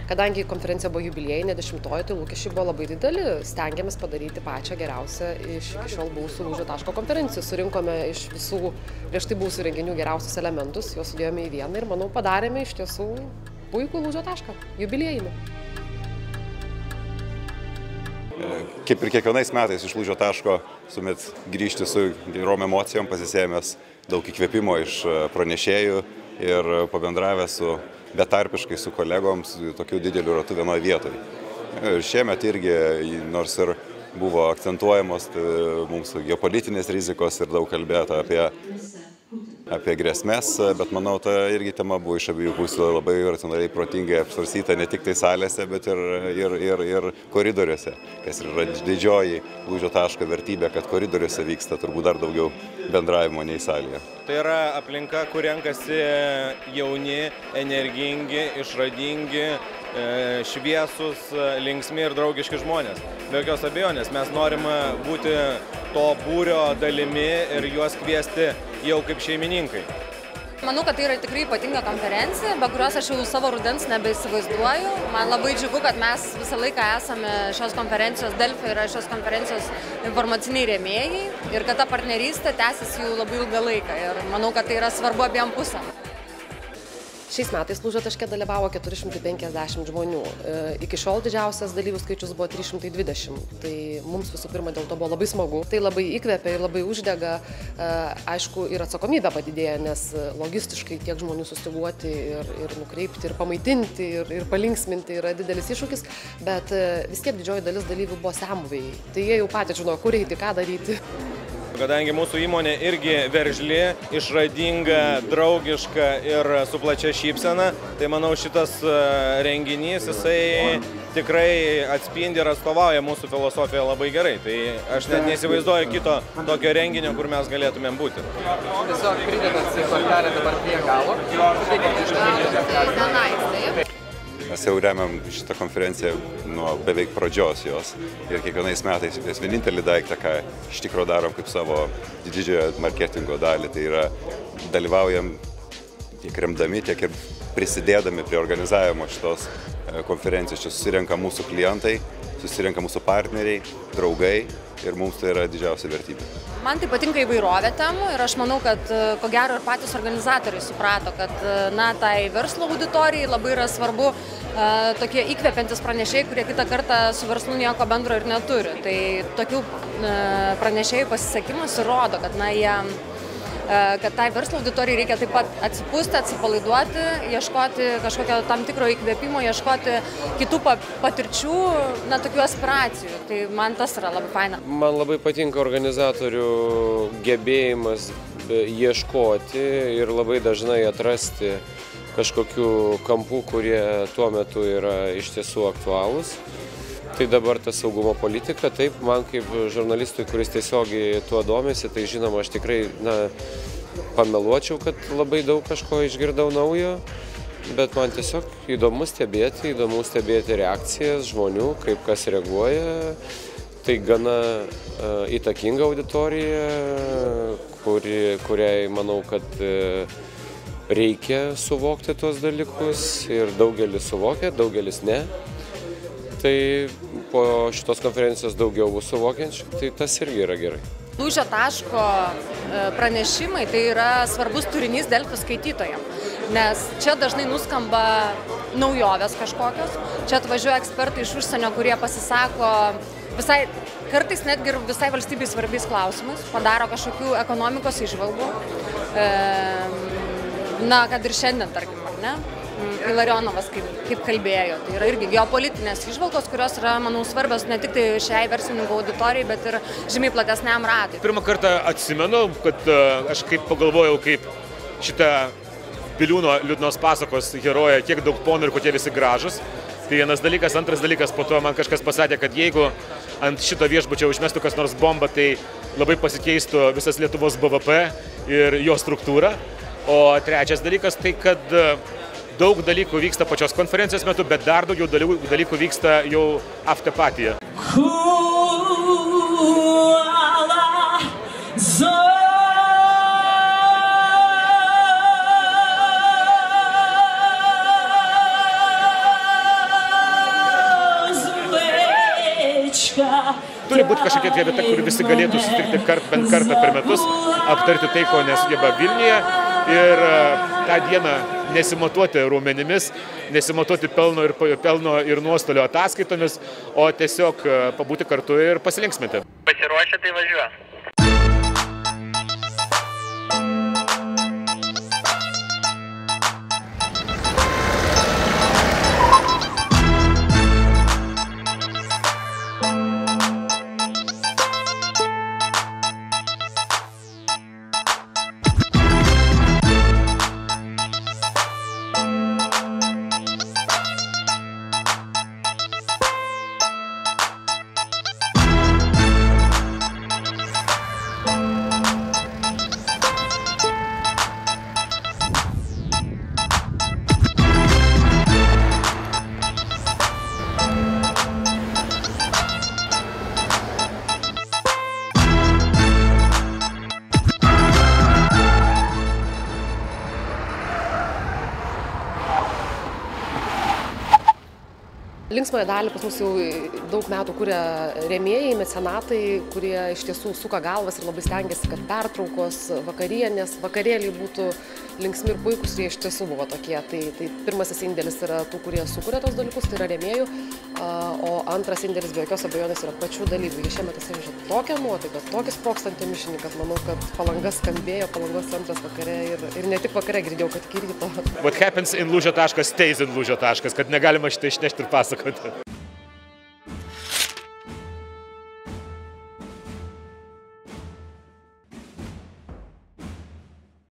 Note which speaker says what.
Speaker 1: Kadangi konferencija buvo jubiliejinė 10-oji, tai lūkesčiai buvo labai dideli. Stengiamės padaryti pačią geriausią iš iki šiol buvusių Lūžio taško konferencijų. Surinkome iš visų prieš tai buvusių renginių geriausius elementus, juos sudėjome į vieną ir, manau, padarėme iš tiesų puikų Lūžio tašką, jubiliejinį.
Speaker 2: Kaip ir kiekvienais metais iš Lūžio taško sumet grįžti su gerom emocijom, pasisėmęs daug įkvėpimo iš pranešėjų ir pabendravęs betarpiškai su kolegoms tokiu dideliu ratu vienoje vietoje. Ir šiemet irgi, nors ir buvo akcentuojamos mums geopolitinės rizikos ir daug kalbėta apie grėsmės, bet manau, ta irgi tema buvo iš abiejų pusių labai racionaliai, protingai apsvarstyta ne tik tai salėse, bet ir koridoriuose, kas yra didžioji Lūžio taško vertybė, kad koridoriuose vyksta turbūt dar daugiau bendravimo nei salėje.
Speaker 3: Tai yra aplinka, kur renkasi jauni, energingi, išradingi, šviesus, linksmi ir draugiški žmonės. Be jokios abejonės, mes norime būti to būrio dalimi ir juos kviesti jau kaip šeimininkai.
Speaker 4: Manau, kad tai yra tikrai ypatinga konferencija, be kurios aš jau savo rudens nebeįsivaizduoju. Man labai džiugu, kad mes visą laiką esame šios konferencijos Delfi ir šios konferencijos informaciniai rėmėjai ir kad ta partnerystė tęsiasi jau labai ilgą laiką ir manau, kad tai yra svarbu abiem pusėm.
Speaker 1: Šiais metais Lūžio taške dalyvavo 450 žmonių. Iki šiol didžiausias dalyvių skaičius buvo 320. Tai mums visų pirma dėl to buvo labai smagu. Tai labai įkvepia ir labai uždega. Aišku, ir atsakomybė padidėja, nes logistiškai tiek žmonių sustyguoti ir nukreipti, ir pamaitinti, ir palinksminti yra didelis iššūkis. Bet vis tiek didžioji dalis dalyvių buvo senbuviai. Tai jie jau patys žino, kur eiti, ką daryti.
Speaker 3: Kadangi mūsų įmonė irgi veržli, išradinga, draugiška ir su plačia šypsena, tai manau šitas renginys jisai tikrai atspindi ir atstovauja mūsų filosofiją labai gerai. Tai aš net neįsivaizduoju kito tokio renginio, kur mes galėtumėm būti.
Speaker 5: Tiesiog pridedant kortelę dabar prie galo.
Speaker 2: Mes jau remiam šitą konferenciją nuo beveik pradžios jos ir kiekvienais metais mes vienintelį daiktą, ką iš tikrųjų darom kaip savo didžiojo marketingo dalį, tai yra dalyvaujam tiek remdami, tiek ir prisidėdami prie organizavimo šitos konferencijos. Čia susirenka mūsų klientai, susirenka mūsų partneriai, draugai ir mums tai yra didžiausia vertybė.
Speaker 4: Man tai patinka įvairovė temų ir aš manau, kad ko gero ir patys organizatoriai suprato, kad tai verslo auditorijai labai yra svarbu tokie įkvepiantis pranešėjai, kurie kitą kartą su verslu nieko bendro ir neturi. Tai tokių pranešėjų pasisekimas įrodo, kad kad tai verslo auditorijai reikia taip pat atsipūsti, atsipalaiduoti, ieškoti kažkokio tam tikro įkvėpimo, ieškoti kitų patirčių, tokių aspiracijų. Tai man tas yra labai faina.
Speaker 6: Man labai patinka organizatorių gebėjimas ieškoti ir labai dažnai atrasti kažkokių kampų, kurie tuo metu yra iš tiesų aktualūs. Tai dabar ta saugumo politika, taip, man kaip žurnalistui, kuris tiesiogiai tuo domisi, tai žinoma, aš tikrai pameluočiau, kad labai daug kažko išgirdau naujo, bet man tiesiog įdomu stebėti reakcijas žmonių, kaip kas reaguoja. Tai gana įtakinga auditorija, kuriai manau, kad reikia suvokti tuos dalykus ir daugelis suvokia, daugelis ne. Tai po šitos konferencijos daugiau bus suvokiančių, tai tas irgi yra gerai.
Speaker 4: Lūžio taško pranešimai tai yra svarbus turinys Delfi skaitytojams, nes čia dažnai nuskamba naujovės kažkokios, čia atvažiuoja ekspertai iš užsienio, kurie pasisako kartais netgi ir visai valstybei svarbiais klausimais, padaro kažkokių ekonomikos įžvalgų, kad ir šiandien, tarkim, ar ne? Ilarionovas kaip kalbėjo, tai yra irgi geopolitinės įžvalgos, kurios yra, manau, svarbios ne tik tai šiai verslininkų auditorijai, bet ir žymiai platesniam ratui.
Speaker 7: Pirmą kartą atsimenu, kad aš kaip pagalvojau, kaip šitą Biliūno liūdnos pasakos heroję, kiek daug ponų ir kokie visi gražus. Tai vienas dalykas, antras dalykas, po to man kažkas pasakė, kad jeigu ant šito viešbučio užmestų kas nors bombą, tai labai pasikeistų visas Lietuvos BVP ir jo struktūra. O trečias dalykas, tai kad daug dalykų vyksta pačios konferencijos metu, bet dar daugiau dalykų vyksta jau after partyje. Turi būti kažkokia vieta, kur visi galėtų susitikti bent kartą per metus, aptarti tai, ko nesugeba Vilniuje ir tą dieną nesimatuoti raumenimis, nesimatuoti pelno ir nuostolio ataskaitomis, o tiesiog pabūti kartu ir pasilinksminti.
Speaker 5: Pasiruošę, tai važiuoja.
Speaker 1: Linksmąją dalį pas mus jau daug metų kuria rėmėjai, mecenatai, kurie iš tiesų suka galvas ir labai stengiasi, kad pertraukos, vakarienės, vakarėliai būtų linksmi ir puikus, jie iš tiesų buvo tokie. Tai pirmasis indėlis yra tų, kurie sukuria tos dalykus, tai yra rėmėjų, o antras indėlis be jokios abejonės yra pačių dalyvių. Jie šiemet atsivežė tokią nuotaiką, tokį sprogstantį mišinį, kad manau, kad Palanga skambėjo, Palangos centras vakare ir ne tik vakare, girdėjau, kad iki ryto.
Speaker 7: What happens in Lūžio taškas stays in Lūžio taškas, kad negalima šitą išnešti ir pasakoti.